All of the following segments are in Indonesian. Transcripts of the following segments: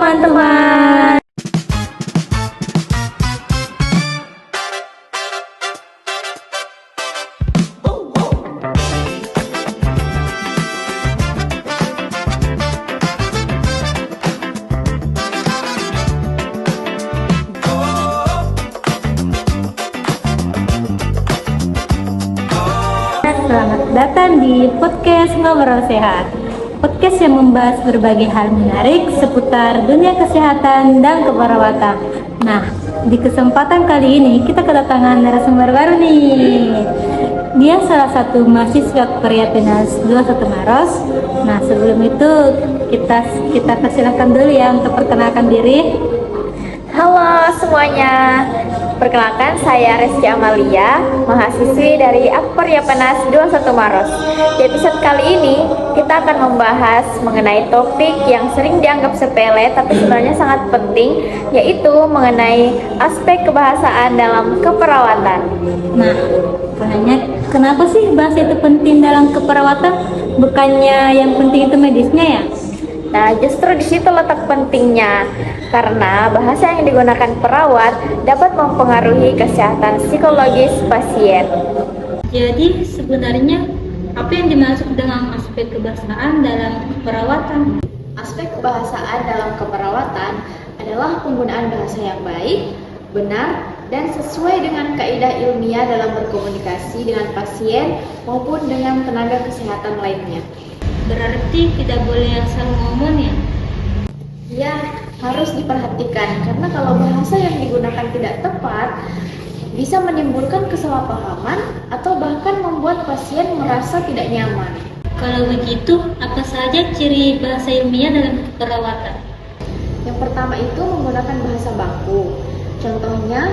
teman-teman. Selamat datang di podcast Ngobrol Sehat. Podcast yang membahas berbagai hal menarik seputar dunia kesehatan dan keperawatan. Nah, di kesempatan kali ini kita kedatangan narasumber baru nih. Dia salah satu mahasiswa Priapenas 21 Maros. Nah, sebelum itu kita persilakan dulu ya untuk perkenalkan diri. Halo semuanya, perkenalkan saya Reski Amalia, mahasiswi dari Priapenas 21 Maros. Di episode kali ini kita akan membahas mengenai topik yang sering dianggap sepele tapi sebenarnya sangat penting, yaitu mengenai aspek kebahasaan dalam keperawatan. Nah, kenapa sih bahasa itu penting dalam keperawatan? Bukannya yang penting itu medisnya ya? Nah, justru di situ letak pentingnya, karena bahasa yang digunakan perawat dapat mempengaruhi kesehatan psikologis pasien. Jadi sebenarnya apa yang dimaksud dengan aspek kebahasaan dalam keperawatan? Aspek kebahasaan dalam keperawatan adalah penggunaan bahasa yang baik, benar, dan sesuai dengan kaidah ilmiah dalam berkomunikasi dengan pasien maupun dengan tenaga kesehatan lainnya. Berarti tidak boleh asal ngomong ya? Ya, harus diperhatikan karena kalau bahasa yang digunakan tidak tepat bisa menimbulkan kesalahpahaman atau bahkan membuat pasien merasa tidak nyaman. Kalau begitu, apa saja ciri bahasa ilmiah dalam keperawatan? Yang pertama itu menggunakan bahasa baku. Contohnya,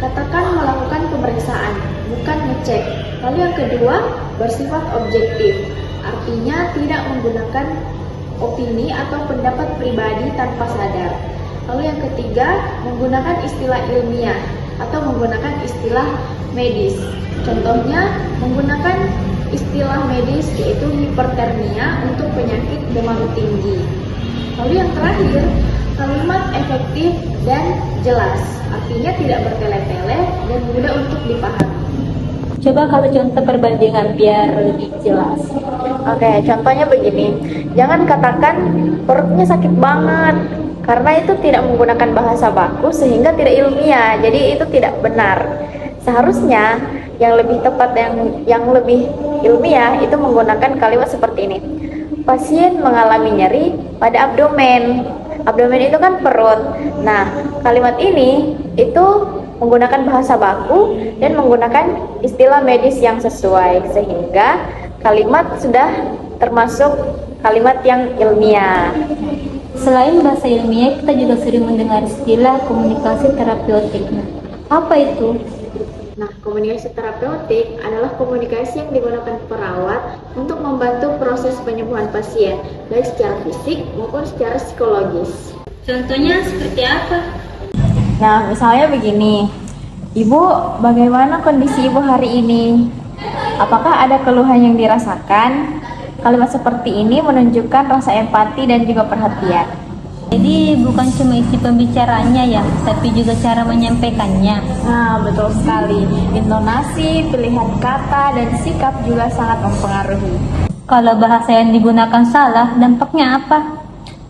katakan melakukan pemeriksaan, bukan ngecek. Lalu yang kedua, bersifat objektif. Artinya tidak menggunakan opini atau pendapat pribadi tanpa sadar. Lalu yang ketiga, menggunakan istilah ilmiah atau menggunakan istilah medis. Contohnya, menggunakan istilah medis yaitu hipertermia untuk penyakit demam tinggi. Lalu yang terakhir, kalimat efektif dan jelas. Artinya tidak bertele-tele dan mudah untuk dipahami. Coba kalau contoh perbandingan biar lebih jelas. Oke, contohnya begini. Jangan katakan perutnya sakit banget, karena itu tidak menggunakan bahasa baku sehingga tidak ilmiah. Jadi itu tidak benar. Seharusnya yang lebih tepat yang lebih ilmiah itu menggunakan kalimat seperti ini. Pasien mengalami nyeri pada abdomen. Abdomen itu kan perut. Nah, kalimat ini itu menggunakan bahasa baku dan menggunakan istilah medis yang sesuai sehingga kalimat sudah termasuk kalimat yang ilmiah. Selain bahasa ilmiah, kita juga sering mendengar istilah komunikasi terapeutik. Nah, apa itu? Nah, komunikasi terapeutik adalah komunikasi yang digunakan perawat untuk membantu proses penyembuhan pasien, baik secara fisik maupun secara psikologis. Contohnya seperti apa? Nah, misalnya begini. Ibu, bagaimana kondisi ibu hari ini? Apakah ada keluhan yang dirasakan? Kalimat seperti ini menunjukkan rasa empati dan juga perhatian. Jadi bukan cuma isi pembicaraannya ya, tapi juga cara menyampaikannya. Nah, betul sekali. Intonasi, pilihan kata, dan sikap juga sangat mempengaruhi. Kalau bahasa yang digunakan salah, dampaknya apa?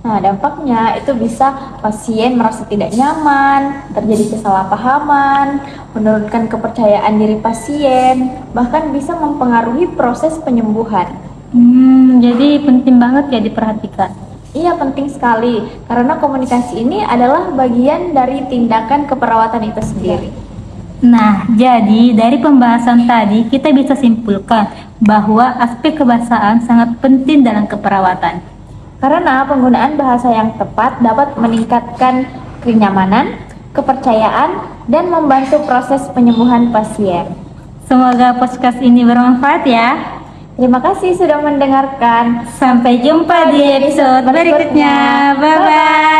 Nah, dampaknya itu bisa pasien merasa tidak nyaman, terjadi kesalahpahaman, menurunkan kepercayaan diri pasien, bahkan bisa mempengaruhi proses penyembuhan. Jadi penting banget ya diperhatikan. Iya, penting sekali, karena komunikasi ini adalah bagian dari tindakan keperawatan itu sendiri. Nah, jadi dari pembahasan tadi kita bisa simpulkan bahwa aspek kebahasaan sangat penting dalam keperawatan. Karena penggunaan bahasa yang tepat dapat meningkatkan kenyamanan, kepercayaan, dan membantu proses penyembuhan pasien. Semoga podcast ini bermanfaat ya. Terima kasih sudah mendengarkan. Sampai jumpa di episode berikutnya. Bye-bye.